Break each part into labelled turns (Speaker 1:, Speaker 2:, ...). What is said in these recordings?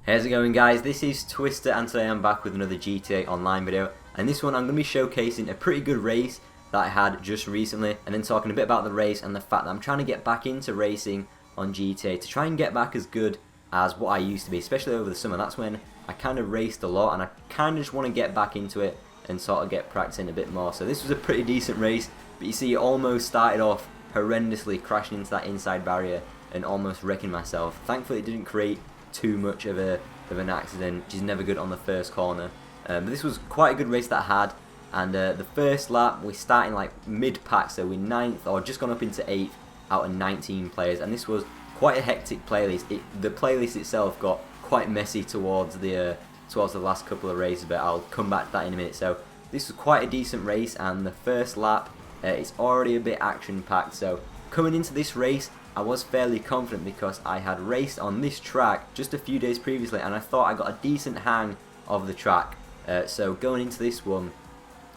Speaker 1: How's it going, guys? This is Twister and today I'm back with another GTA Online video, and this one I'm going to be showcasing a pretty good race that I had just recently and then talking a bit about the race and the fact that I'm trying to get back into racing on GTA to try and get back as good as what I used to be, especially over the summer. That's when I kind of raced a lot and I kind of just want to get back into it and sort of get practicing a bit more. So this was a pretty decent race, but you see it almost started off horrendously, crashing into that inside barrier and almost wrecking myself. Thankfully it didn't create too much of an accident, which is never good on the first corner. But this was quite a good race that I had, and the first lap we starting like mid-pack, so we're 9th or just gone up into 8th out of 19 players, and this was quite a hectic playlist. The playlist itself got quite messy towards the last couple of races, but I'll come back to that in a minute. So this was quite a decent race, and the first lap it's already a bit action-packed. So coming into this race I was fairly confident because I had raced on this track just a few days previously and I thought I got a decent hang of the track. So going into this one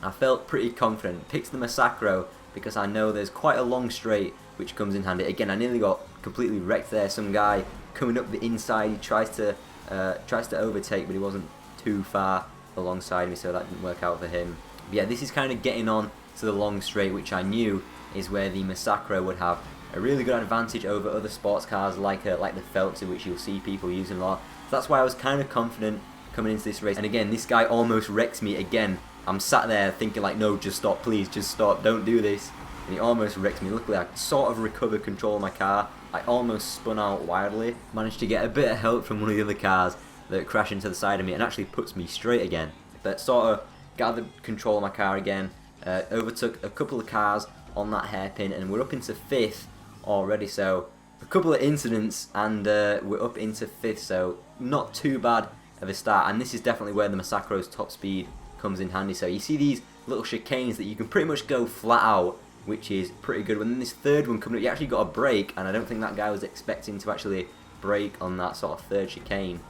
Speaker 1: I felt pretty confident. Picked the Massacro because I know there's quite a long straight which comes in handy. Again, I nearly got completely wrecked there. Some guy coming up the inside, he tries to overtake, but he wasn't too far alongside me, so that didn't work out for him. But yeah, this is kind of getting on to the long straight, which I knew is where the Massacro would have a really good advantage over other sports cars like the Feltzer, which you'll see people using a lot. So that's why I was kind of confident coming into this race. And again, this guy almost wrecks me again. I'm sat there thinking like, no, just stop, please, just stop, don't do this. And he almost wrecks me. Luckily, I sort of recovered control of my car. I almost spun out wildly. Managed to get a bit of help from one of the other cars that crashed into the side of me and actually puts me straight again. But sort of gathered control of my car again. Overtook a couple of cars on that hairpin, and we're up into 5th already. So a couple of incidents and we're up into 5th, so not too bad of a start. And this is definitely where the Massacro's top speed comes in handy. So you see these little chicanes that you can pretty much go flat out, which is pretty good. When this third one coming up, you actually got a brake, and I don't think that guy was expecting to actually brake on that sort of third chicane.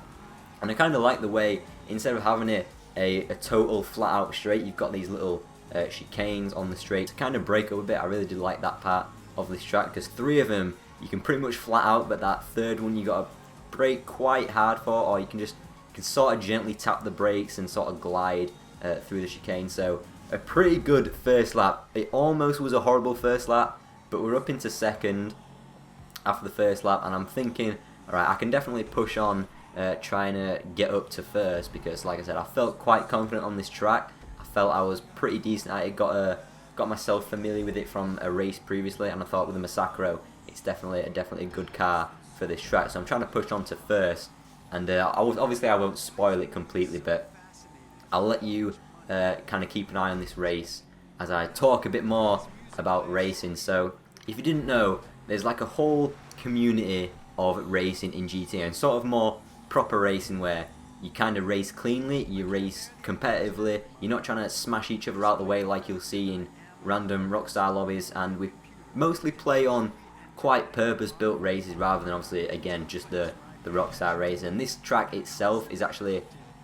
Speaker 1: And I kind of like the way, instead of having a total flat out straight, you've got these little chicanes on the straight to kind of break up a bit. I really did like that part of this track, because 3 of them you can pretty much flat out, but that third one you got to brake quite hard for, or you can sort of gently tap the brakes and sort of glide through the chicane. So a pretty good first lap. It almost was a horrible first lap, but we're up into 2nd after the first lap, and I'm thinking, alright, I can definitely push on trying to get up to 1st, because like I said, I felt quite confident on this track. I felt I was pretty decent at it, got myself familiar with it from a race previously, and I thought with the Massacro it's definitely a good car for this track. So I'm trying to push on to 1st, and obviously I won't spoil it completely, but I'll let you kind of keep an eye on this race as I talk a bit more about racing. So if you didn't know, there's like a whole community of racing in GTA, and sort of more proper racing where you kind of race cleanly, you race competitively, you're not trying to smash each other out the way like you'll see in random Rockstar lobbies, and we mostly play on quite purpose-built races rather than obviously, again, just the Rockstar race. And this track itself is actually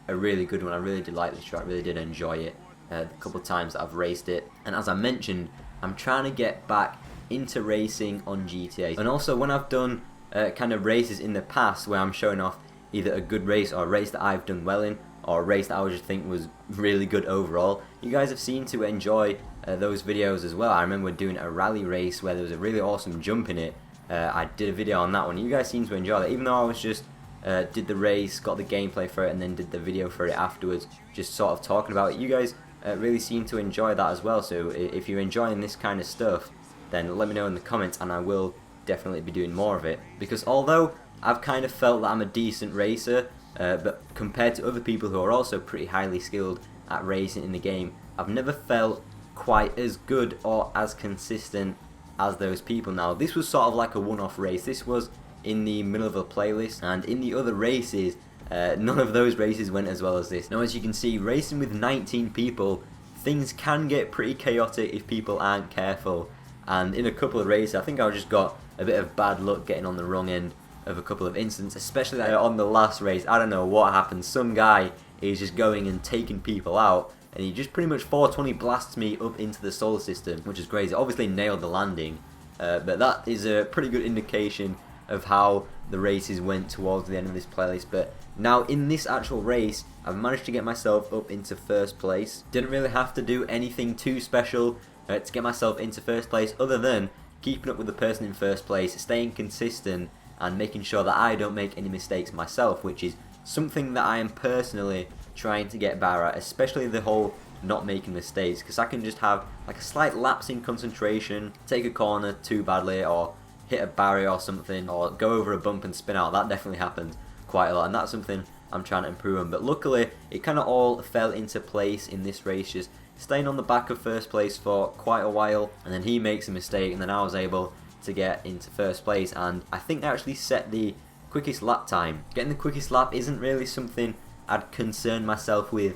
Speaker 1: a really good one. I really did like this track, really did enjoy it the couple of times that I've raced it. And as I mentioned, I'm trying to get back into racing on GTA. And also when I've done kind of races in the past where I'm showing off either a good race or a race that I've done well in, or a race that I just think was really good overall, you guys have seemed to enjoy those videos as well. I remember doing a rally race where there was a really awesome jump in it. I did a video on that one. You guys seem to enjoy that, even though I was just did the race, got the gameplay for it, and then did the video for it afterwards, just sort of talking about it. You guys really seem to enjoy that as well. So if you're enjoying this kind of stuff, then let me know in the comments, and I will definitely be doing more of it. Because although I've kind of felt that I'm a decent racer, but compared to other people who are also pretty highly skilled at racing in the game, I've never felt quite as good or as consistent as those people. Now this was sort of like a one-off race. This was in the middle of a playlist, and in the other races none of those races went as well as this. Now as you can see, racing with 19 people, things can get pretty chaotic if people aren't careful, and in a couple of races I think I just got a bit of bad luck getting on the wrong end of a couple of incidents, especially on the last race. I don't know what happened. Some guy is just going and taking people out, and he just pretty much 420 blasts me up into the solar system, which is crazy. Obviously nailed the landing, but that is a pretty good indication of how the races went towards the end of this playlist. But now in this actual race, I've managed to get myself up into first place. Didn't really have to do anything too special to get myself into first place, other than keeping up with the person in first place, staying consistent, and making sure that I don't make any mistakes myself, which is something that I am personally trying to get better at, especially the whole not making mistakes, because I can just have like a slight lapse in concentration, take a corner too badly, or hit a barrier or something, or go over a bump and spin out. That definitely happens quite a lot, and that's something I'm trying to improve on. But luckily it kind of all fell into place in this race, just staying on the back of first place for quite a while, and then he makes a mistake, and then I was able to get into first place, and I think I actually set the quickest lap time. Getting the quickest lap isn't really something I'd concern myself with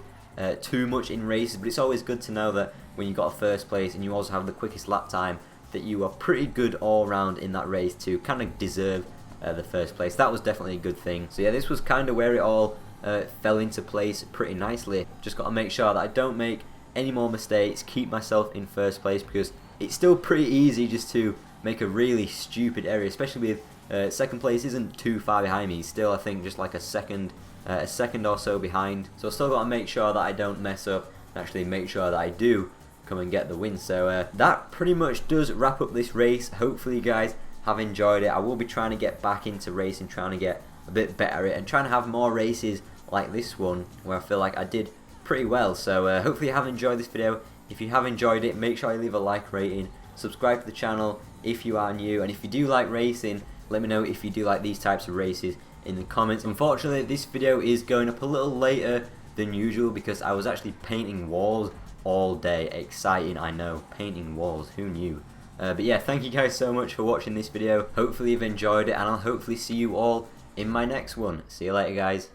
Speaker 1: too much in races, but it's always good to know that when you got a first place and you also have the quickest lap time, that you are pretty good all round in that race to kind of deserve the first place. That was definitely a good thing. So yeah, this was kind of where it all fell into place pretty nicely. Just got to make sure that I don't make any more mistakes, keep myself in first place, because it's still pretty easy just to make a really stupid error, especially with second place isn't too far behind me. He's still, I think, just like a second or so behind. So I've still got to make sure that I don't mess up and actually make sure that I do come and get the win. So that pretty much does wrap up this race. Hopefully you guys have enjoyed it. I will be trying to get back into racing, trying to get a bit better at it, and trying to have more races like this one where I feel like I did pretty well. So hopefully you have enjoyed this video. If you have enjoyed it, make sure you leave a like rating, subscribe to the channel if you are new, and if you do like racing, let me know if you do like these types of races in the comments. Unfortunately, this video is going up a little later than usual because I was actually painting walls all day. Exciting, I know, painting walls, who knew? But yeah, thank you guys so much for watching this video. Hopefully you've enjoyed it, and I'll hopefully see you all in my next one. See you later, guys.